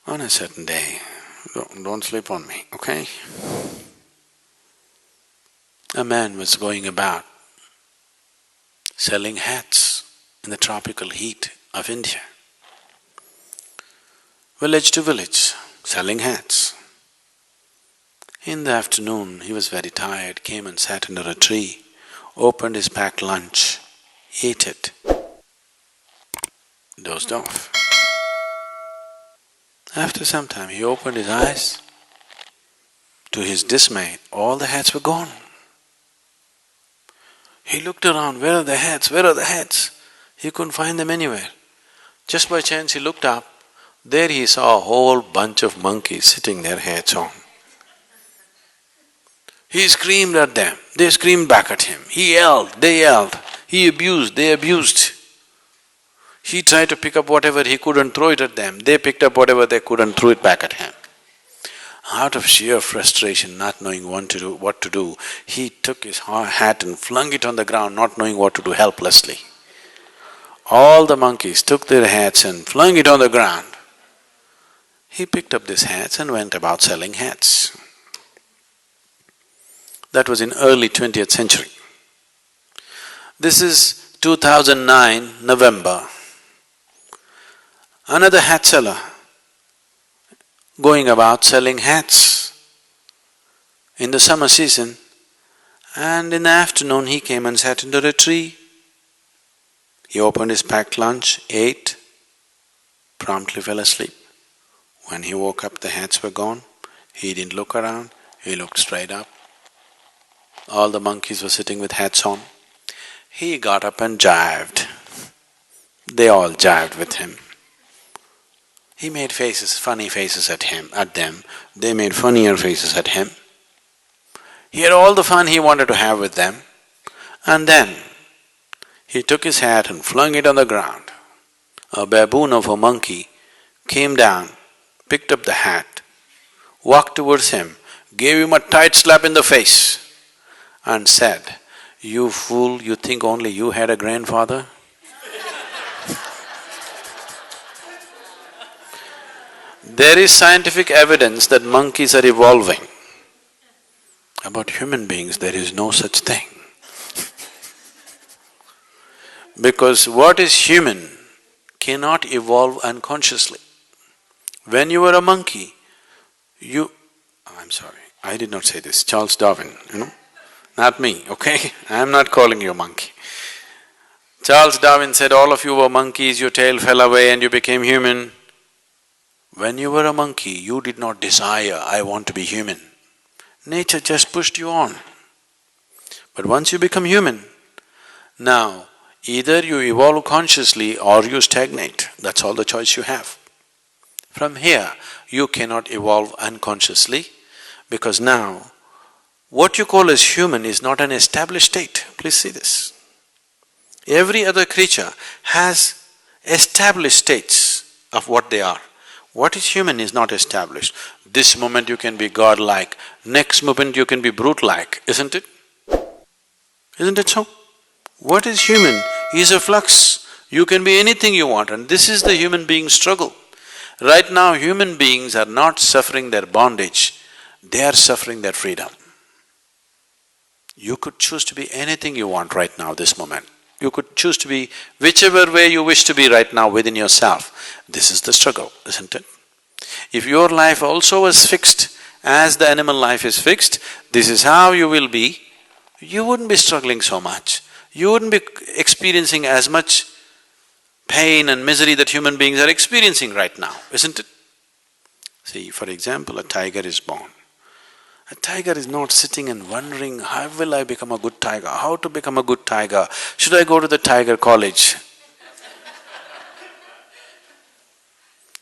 On a certain day, don't sleep on me, okay? A man was going about selling hats in the tropical heat of India. Village to village, selling hats. In the afternoon, he was very tired, came and sat under a tree, opened his packed lunch, ate it, dozed off. After some time, he opened his eyes. To his dismay, all the hats were gone. He looked around, where are the hats, where are the hats? He couldn't find them anywhere. Just by chance he looked up, there he saw a whole bunch of monkeys sitting their hats on. He screamed at them, they screamed back at him. He yelled, they yelled. He abused, they abused. He tried to pick up whatever he could and throw it at them. They picked up whatever they could and threw it back at him. Out of sheer frustration, not knowing what to do, he took his hat and flung it on the ground, not knowing what to do, helplessly. All the monkeys took their hats and flung it on the ground. He picked up these hats and went about selling hats. That was in early 20th century. This is 2009, November. Another hat seller going about selling hats in the summer season, and in the afternoon he came and sat under a tree. He opened his packed lunch, ate, promptly fell asleep. When he woke up, the hats were gone. He didn't look around, he looked straight up. All the monkeys were sitting with hats on. He got up and jived. They all jived with him. He made faces, funny faces at them. They made funnier faces at him. He had all the fun he wanted to have with them, and then he took his hat and flung it on the ground. A baboon of a monkey came down, picked up the hat, walked towards him, gave him a tight slap in the face and said, "You fool, you think only you had a grandfather?" There is scientific evidence that monkeys are evolving. About human beings, there is no such thing. Because what is human cannot evolve unconsciously. When you were a monkey, I'm sorry, I did not say this, Charles Darwin, not me, okay? I am not calling you a monkey. Charles Darwin said, all of you were monkeys, your tail fell away and you became human. When you were a monkey, you did not desire, I want to be human. Nature just pushed you on. But once you become human, now either you evolve consciously or you stagnate, that's all the choice you have. From here, you cannot evolve unconsciously because now what you call as human is not an established state. Please see this. Every other creature has established states of what they are. What is human is not established. This moment you can be godlike, next moment you can be brute-like, isn't it? Isn't it so? What is human is a flux. You can be anything you want, and this is the human being's struggle. Right now, human beings are not suffering their bondage, they are suffering their freedom. You could choose to be anything you want right now, this moment. You could choose to be whichever way you wish to be right now within yourself. This is the struggle, isn't it? If your life also was fixed as the animal life is fixed, this is how you will be, you wouldn't be struggling so much. You wouldn't be experiencing as much pain and misery that human beings are experiencing right now, isn't it? See, for example, a tiger is born. A tiger is not sitting and wondering, how will I become a good tiger? How to become a good tiger? Should I go to the tiger college?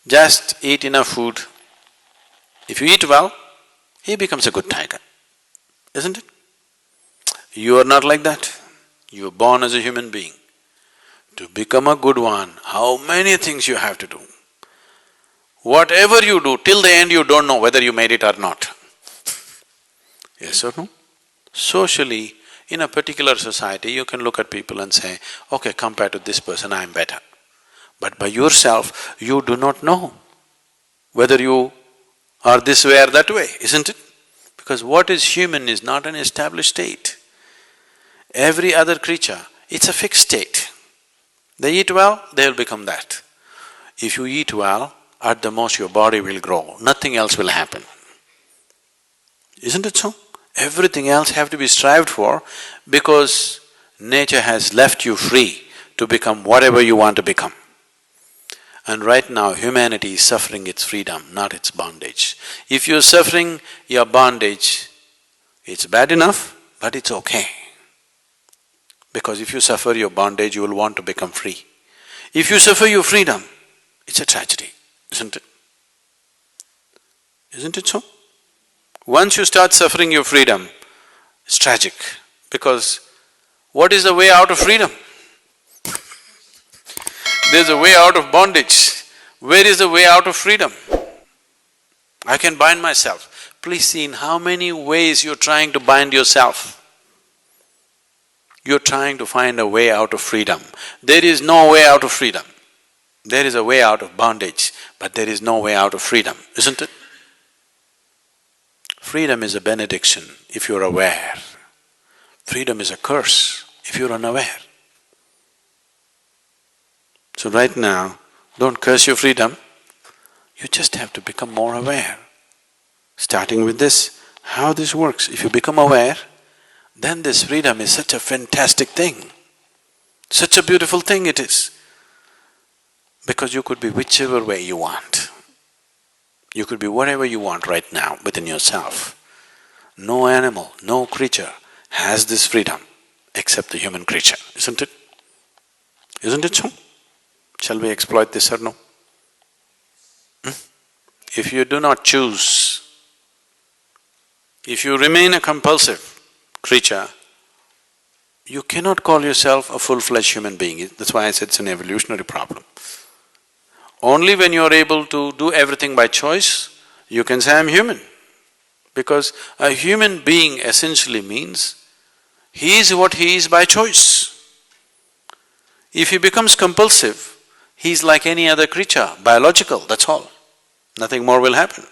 Just eat enough food. If you eat well, he becomes a good tiger, isn't it? You are not like that. You were born as a human being. To become a good one, how many things you have to do. Whatever you do, till the end you don't know whether you made it or not. Yes or no? Socially, in a particular society, you can look at people and say, okay, compared to this person, I am better. But by yourself, you do not know whether you are this way or that way, isn't it? Because what is human is not an established state. Every other creature, it's a fixed state. They eat well, they'll become that. If you eat well, at the most your body will grow, nothing else will happen. Isn't it so? Everything else have to be strived for because nature has left you free to become whatever you want to become. And right now humanity is suffering its freedom, not its bondage. If you're suffering your bondage, it's bad enough, but it's okay. Because if you suffer your bondage, you will want to become free. If you suffer your freedom, it's a tragedy, isn't it? Isn't it so? Once you start suffering your freedom, it's tragic, because what is the way out of freedom? There's a way out of bondage. Where is the way out of freedom? I can bind myself. Please see in how many ways you're trying to bind yourself. You're trying to find a way out of freedom. There is no way out of freedom. There is a way out of bondage, but there is no way out of freedom, isn't it? Freedom is a benediction if you're aware. Freedom is a curse if you're unaware. So right now, don't curse your freedom, you just have to become more aware. Starting with this, how this works. If you become aware, then this freedom is such a fantastic thing. Such a beautiful thing it is. Because you could be whichever way you want. You could be whatever you want right now within yourself. No animal, no creature has this freedom except the human creature, isn't it? Isn't it so? Shall we exploit this or no? If you do not choose, if you remain a compulsive creature, you cannot call yourself a full-fledged human being. That's why I said it's an evolutionary problem. Only when you're able to do everything by choice, you can say, I'm human. Because a human being essentially means he is what he is by choice. If he becomes compulsive, he's like any other creature, biological, that's all. Nothing more will happen.